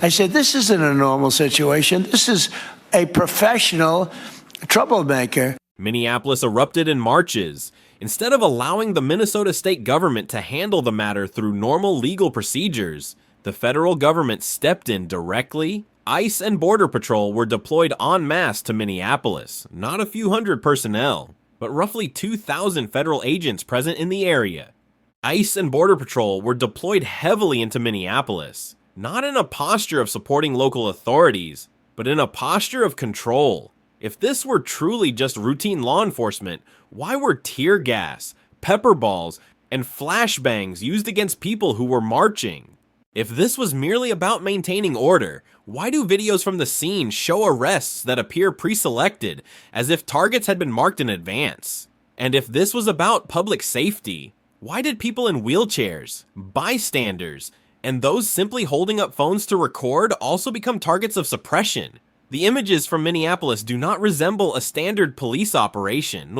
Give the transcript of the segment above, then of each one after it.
I said, this isn't a normal situation. This is a professional troublemaker. Minneapolis erupted in marches. Instead of allowing the Minnesota state government to handle the matter through normal legal procedures, the federal government stepped in directly. ICE and Border Patrol were deployed en masse to Minneapolis, not a few hundred personnel, but roughly 2,000 federal agents present in the area. ICE and Border Patrol were deployed heavily into Minneapolis, not in a posture of supporting local authorities, but in a posture of control. If this were truly just routine law enforcement, why were tear gas, pepper balls, and flashbangs used against people who were marching? If this was merely about maintaining order, why do videos from the scene show arrests that appear pre-selected, as if targets had been marked in advance? And if this was about public safety, why did people in wheelchairs, bystanders, and those simply holding up phones to record also become targets of suppression? The images from Minneapolis do not resemble a standard police operation.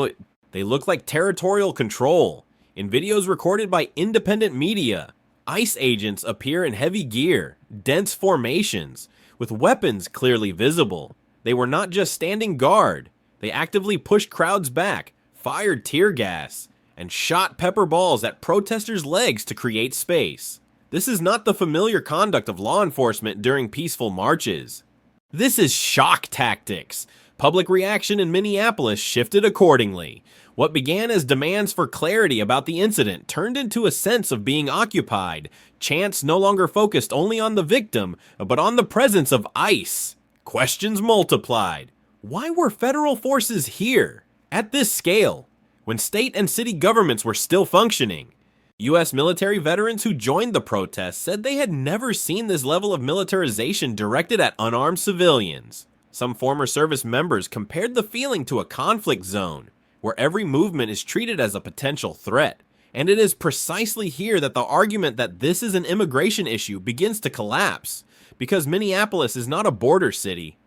They look like territorial control. In videos recorded by independent media, ICE agents appear in heavy gear, dense formations, with weapons clearly visible. They were not just standing guard. They actively pushed crowds back, fired tear gas, and shot pepper balls at protesters' legs to create space. This is not the familiar conduct of law enforcement during peaceful marches. This is shock tactics. Public reaction in Minneapolis shifted accordingly. What began as demands for clarity about the incident turned into a sense of being occupied. Chants no longer focused only on the victim, but on the presence of ICE. Questions multiplied. Why were federal forces here, at this scale, when state and city governments were still functioning? U.S. military veterans who joined the protests said they had never seen this level of militarization directed at unarmed civilians. Some former service members compared the feeling to a conflict zone, where every movement is treated as a potential threat. And it is precisely here that the argument that this is an immigration issue begins to collapse, because Minneapolis is not a border city.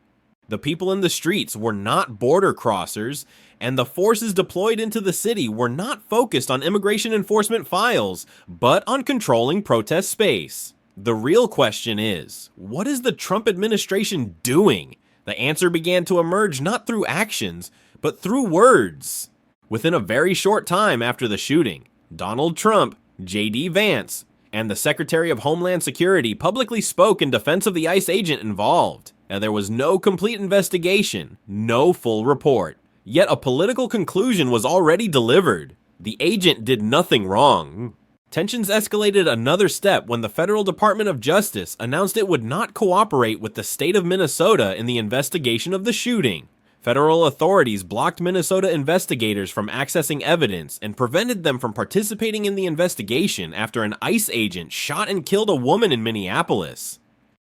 The people in the streets were not border crossers, and the forces deployed into the city were not focused on immigration enforcement files, but on controlling protest space. The real question is, what is the Trump administration doing? The answer began to emerge not through actions, but through words. Within a very short time after the shooting, Donald Trump, J.D. Vance, and the Secretary of Homeland Security publicly spoke in defense of the ICE agent involved. And there was no complete investigation, no full report. Yet a political conclusion was already delivered. The agent did nothing wrong. Tensions escalated another step when the Federal Department of Justice announced it would not cooperate with the state of Minnesota in the investigation of the shooting. Federal authorities blocked Minnesota investigators from accessing evidence and prevented them from participating in the investigation after an ICE agent shot and killed a woman in Minneapolis.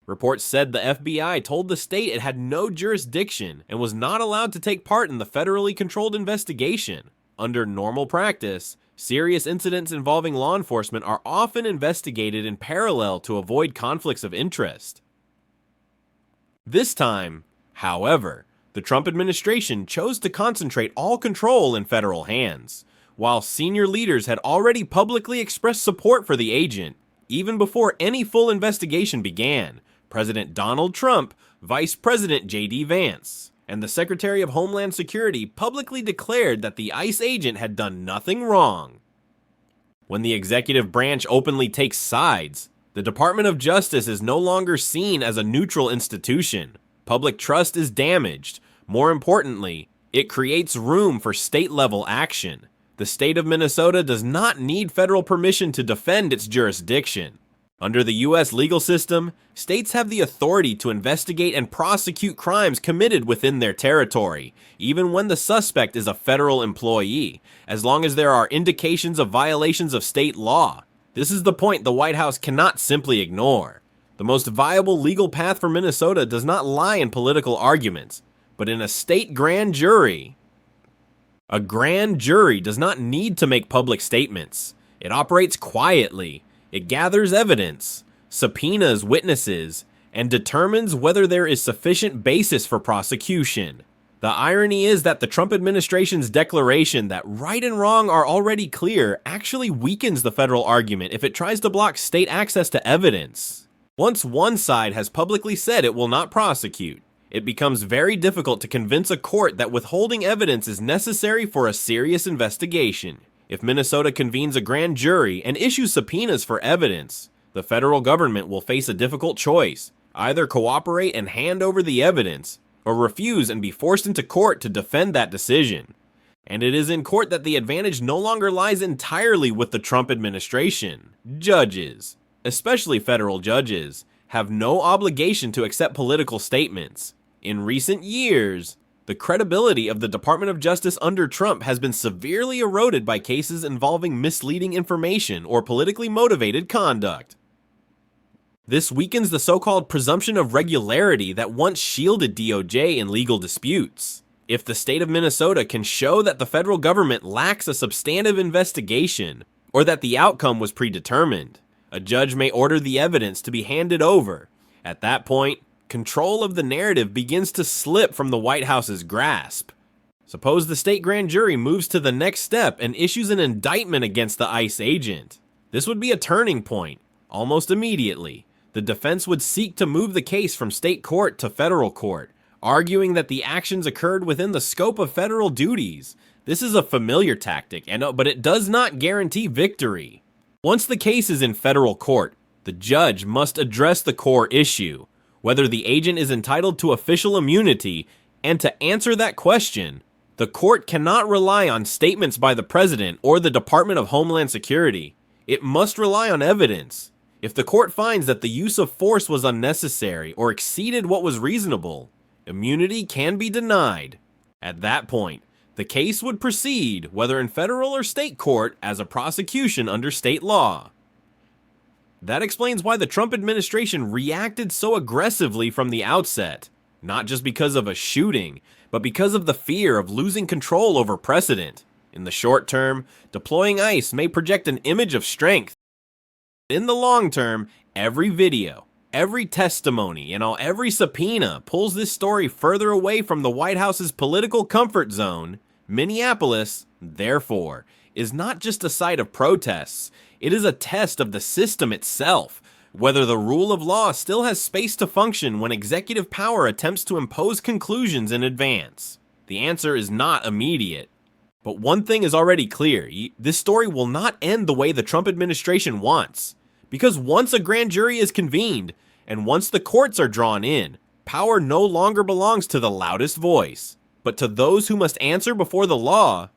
Reports said the FBI told the state it had no jurisdiction and was not allowed to take part in the federally controlled investigation. Under normal practice, serious incidents involving law enforcement are often investigated in parallel to avoid conflicts of interest. This time, however, the Trump administration chose to concentrate all control in federal hands. While senior leaders had already publicly expressed support for the agent, even before any full investigation began, President Donald Trump, Vice President J.D. Vance, and the Secretary of Homeland Security publicly declared that the ICE agent had done nothing wrong. When the executive branch openly takes sides, the Department of Justice is no longer seen as a neutral institution. Public trust is damaged. More importantly, it creates room for state-level action. The state of Minnesota does not need federal permission to defend its jurisdiction. Under the U.S. legal system, states have the authority to investigate and prosecute crimes committed within their territory, even when the suspect is a federal employee, as long as there are indications of violations of state law. This is the point the White House cannot simply ignore. The most viable legal path for Minnesota does not lie in political arguments, but in a state grand jury. A grand jury does not need to make public statements. It operates quietly. It gathers evidence, subpoenas witnesses, and determines whether there is sufficient basis for prosecution. The irony is that the Trump administration's declaration that right and wrong are already clear actually weakens the federal argument if it tries to block state access to evidence. Once one side has publicly said it will not prosecute, it becomes very difficult to convince a court that withholding evidence is necessary for a serious investigation. If Minnesota convenes a grand jury and issues subpoenas for evidence, the federal government will face a difficult choice: either cooperate and hand over the evidence, or refuse and be forced into court to defend that decision. And it is in court that the advantage no longer lies entirely with the Trump administration. Judges, especially federal judges, have no obligation to accept political statements. In recent years, the credibility of the Department of Justice under Trump has been severely eroded by cases involving misleading information or politically motivated conduct. This weakens the so-called presumption of regularity that once shielded DOJ in legal disputes. If the state of Minnesota can show that the federal government lacks a substantive investigation, or that the outcome was predetermined, a judge may order the evidence to be handed over. At that point, control of the narrative begins to slip from the White House's grasp. Suppose the state grand jury moves to the next step and issues an indictment against the ICE agent. This would be a turning point. Almost immediately, the defense would seek to move the case from state court to federal court, arguing that the actions occurred within the scope of federal duties. This is a familiar tactic, but it does not guarantee victory. Once the case is in federal court, the judge must address the core issue: whether the agent is entitled to official immunity, and to answer that question, the court cannot rely on statements by the president or the Department of Homeland Security. It must rely on evidence. If the court finds that the use of force was unnecessary or exceeded what was reasonable, immunity can be denied. At that point, the case would proceed, whether in federal or state court, as a prosecution under state law. That explains why the Trump administration reacted so aggressively from the outset, not just because of a shooting, but because of the fear of losing control over precedent. In the short term, deploying ICE may project an image of strength. In the long term, every video, every testimony, and every subpoena pulls this story further away from the White House's political comfort zone. Minneapolis, therefore, is not just a site of protests. It is a test of the system itself, whether the rule of law still has space to function when executive power attempts to impose conclusions in advance. The answer is not immediate. But one thing is already clear: this story will not end the way the Trump administration wants. Because once a grand jury is convened, and once the courts are drawn in, power no longer belongs to the loudest voice, but to those who must answer before the law